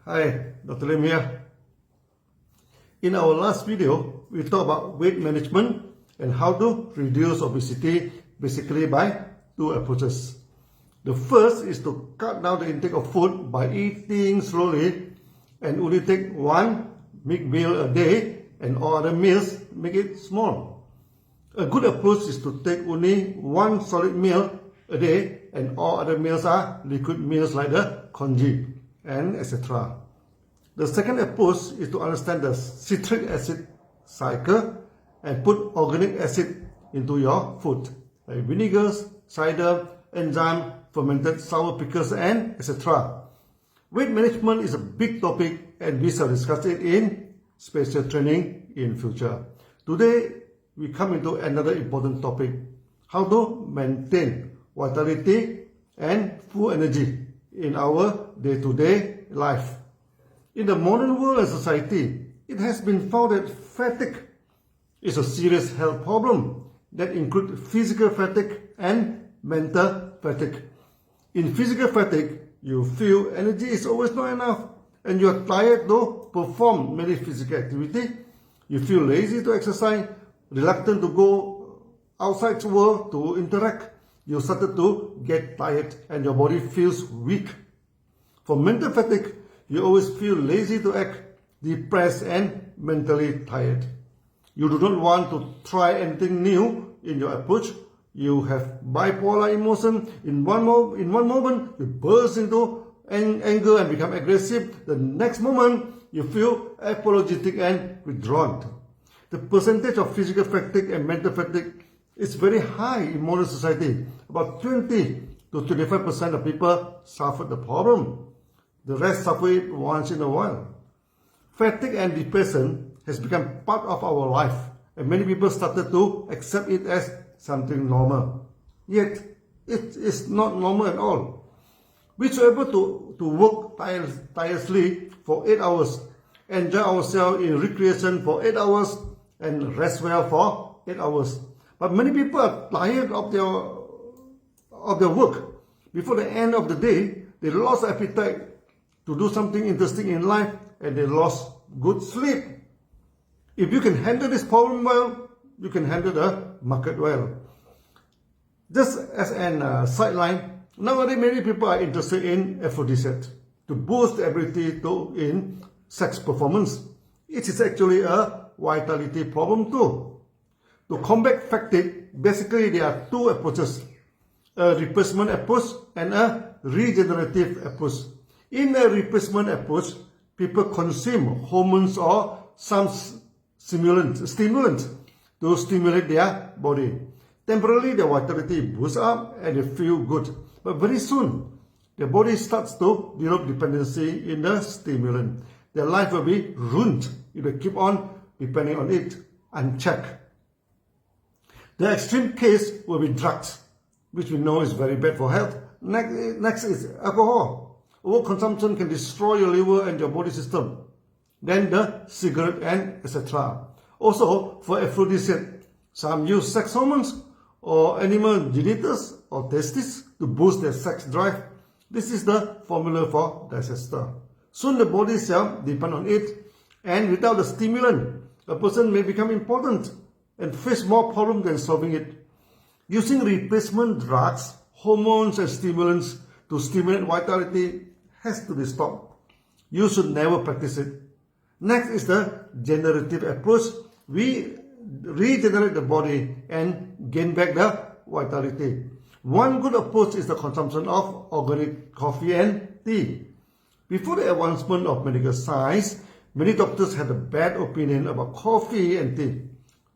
Hi, Dr. Lim here. In our last video, we talked about weight management and how to reduce obesity basically by two approaches. The first is to cut down the intake of food by eating slowly and only take one big meal a day, and all other meals make it small. A good approach is to take only one solid meal a day and all other meals are liquid meals like the congee and etc. The second approach is to understand the citric acid cycle and put organic acid into your food, like vinegars, cider, enzyme, fermented sour pickles, and etc. Weight management is a big topic and we shall discuss it in special training in future. Today, we come into another important topic, how to maintain vitality and full energy in our day-to-day life. In the modern world and society, it has been found that fatigue is a serious health problem that includes physical fatigue and mental fatigue. In physical fatigue, you feel energy is always not enough and you are tired to perform many physical activity. You feel lazy to exercise, reluctant to go outside the world to interact. You started to get tired and your body feels weak. For mental fatigue, you always feel lazy to act, depressed and mentally tired. You do not want to try anything new in your approach. You have bipolar emotion. In one moment, you burst into anger and become aggressive. The next moment, you feel apologetic and withdrawn. The percentage of physical fatigue and mental fatigue is very high in modern society. About 20 to 25% of people suffer the problem. The rest suffer it once in a while. Fatigue and depression has become part of our life, and many people started to accept it as something normal. Yet, it is not normal at all. We should be able to work tirelessly for 8 hours, enjoy ourselves in recreation for 8 hours, and rest well for 8 hours. But many people are tired of their work. Before the end of the day, they lost appetite to do something interesting in life and they lost good sleep. If you can handle this problem well, you can handle the market well. Just as an sideline, nowadays many people are interested in aphrodisiacs to boost the ability in sex performance. It is actually a vitality problem too. To combat fatigue, basically there are two approaches, a replacement approach and a regenerative approach. In a replacement approach, people consume hormones or some stimulant to stimulate their body. Temporarily, their vitality boosts up and they feel good. But very soon, their body starts to develop dependency in the stimulant. Their life will be ruined if they keep on depending on it unchecked. The extreme case will be drugs, which we know is very bad for health. Next is alcohol. Overconsumption can destroy your liver and your body system. Then the cigarette and etc. Also, for aphrodisiac, some use sex hormones or animal genitals or testes to boost their sex drive. This is the formula for disaster. Soon the body cell depend on it, and without the stimulant, a person may become impotent and face more problem than solving it. Using replacement drugs, hormones and stimulants to stimulate vitality has to be stopped. You should never practice it. Next is the generative approach. We regenerate the body and gain back the vitality. One good approach is the consumption of organic coffee and tea. Before the advancement of medical science, many doctors had a bad opinion about coffee and tea.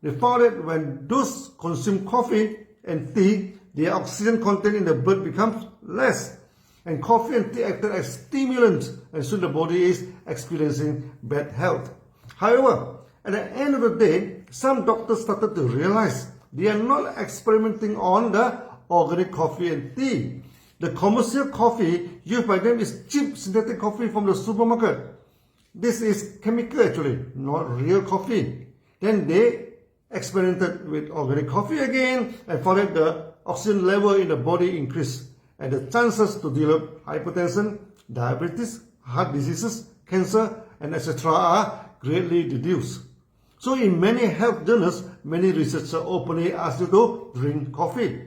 They found that when those consume coffee and tea, their oxygen content in the blood becomes less. And coffee and tea acted as stimulants, and soon the body is experiencing bad health. However, at the end of the day, some doctors started to realize they are not experimenting on the organic coffee and tea. The commercial coffee used by them is cheap synthetic coffee from the supermarket. This is chemical actually, not real coffee. Then they experimented with organic coffee again and found that the oxygen level in the body increased and the chances to develop hypertension, diabetes, heart diseases, cancer, and etc. are greatly reduced. So in many health journals, many researchers openly ask you to drink coffee.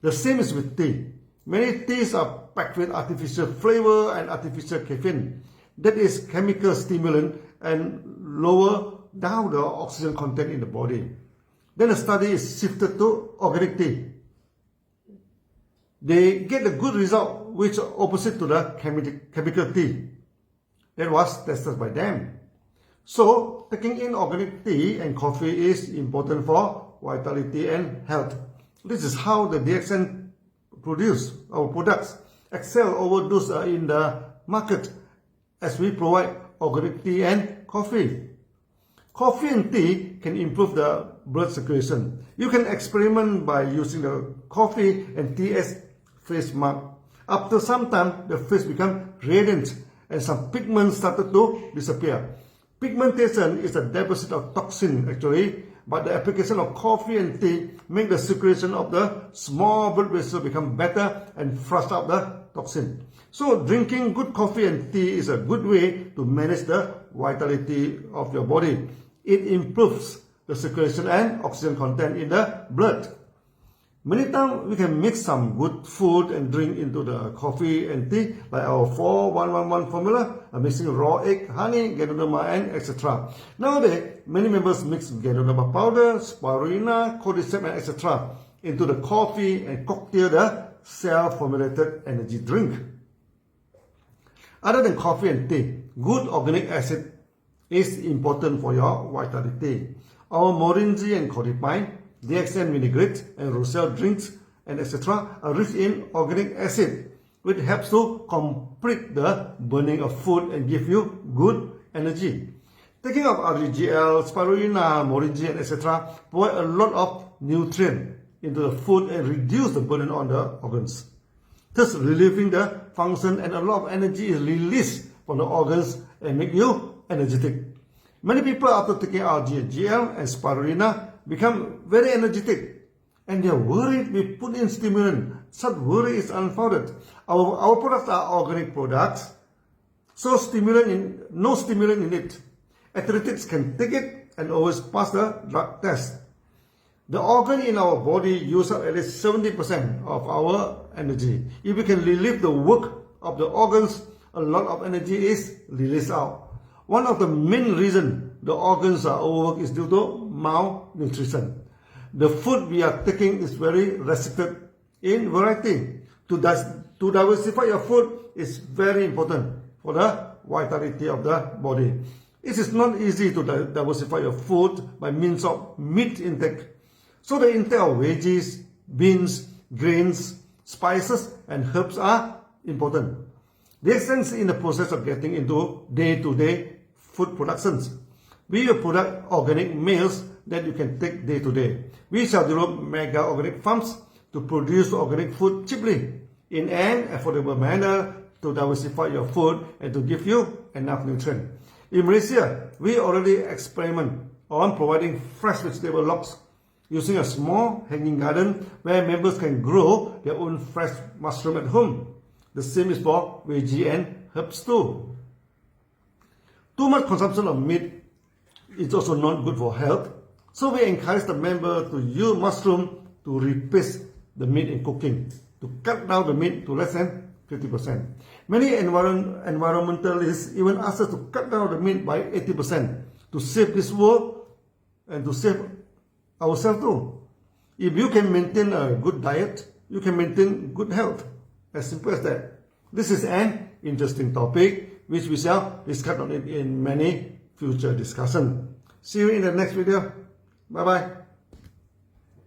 The same is with tea. Many teas are packed with artificial flavor and artificial caffeine. That is chemical stimulant and lower down the oxygen content in the body. Then a study is shifted to organic tea. They get a good result which are opposite to the chemical tea. That was tested by them. So taking in organic tea and coffee is important for vitality and health. This is how the DXN produce our products excel over those in the market, as we provide organic tea and coffee. Coffee and tea can improve the blood circulation. You can experiment by using the coffee and tea as face mask. After some time, the face becomes radiant and some pigments started to disappear. Pigmentation is a deposit of toxin actually, but the application of coffee and tea make the circulation of the small blood vessels become better and flush out the toxin. So drinking good coffee and tea is a good way to manage the vitality of your body. It improves the circulation and oxygen content in the blood. Many times we can mix some good food and drink into the coffee and tea, like our 4-1-1-1 formula, mixing raw egg, honey, ganoderma, and etc. Nowadays, many members mix ganoderma powder, spirulina, cordyceps, and etc. into the coffee and cocktail the self-formulated energy drink. Other than coffee and tea, good organic acid is important for your vitality. Our moringa and codipine, DXN vinaigrette and roselle drinks and etc. are rich in organic acid, which helps to complete the burning of food and give you good energy. Taking of RGL, spirulina, moringa and etc. provide a lot of nutrients into the food and reduce the burden on the organs, thus relieving the function, and a lot of energy is released from the organs and make you energetic. Many people after taking RGL and spirulina become very energetic and they are worried we put in stimulant. Such worry is unfounded. Our products are organic products, so no stimulant in it. Athletics can take it and always pass the drug test. The organ in our body use up at least 70% of our energy. If we can relieve the work of the organs, a lot of energy is released out. One of the main reasons the organs are overworked is due to malnutrition. The food we are taking is very restricted in variety. To diversify your food is very important for the vitality of the body. It is not easy to diversify your food by means of meat intake. So the intake of veggies, beans, grains, spices and herbs are important. DXN is in the process of getting into day-to-day food productions. We will produce organic meals that you can take day to day. We shall develop mega organic farms to produce organic food cheaply in an affordable manner to diversify your food and to give you enough nutrients. In Malaysia, we already experiment on providing fresh vegetable logs using a small hanging garden where members can grow their own fresh mushroom at home. The same is for veggie and herbs too. Too much consumption of meat is also not good for health. So we encourage the member to use mushroom to replace the meat in cooking, to cut down the meat to less than 50%. Many environmentalists even ask us to cut down the meat by 80% to save this world and to save ourselves too. If you can maintain a good diet, you can maintain good health. As simple as that. This is an interesting topic which we shall discuss on it in many future discussions. See you in the next video. Bye bye.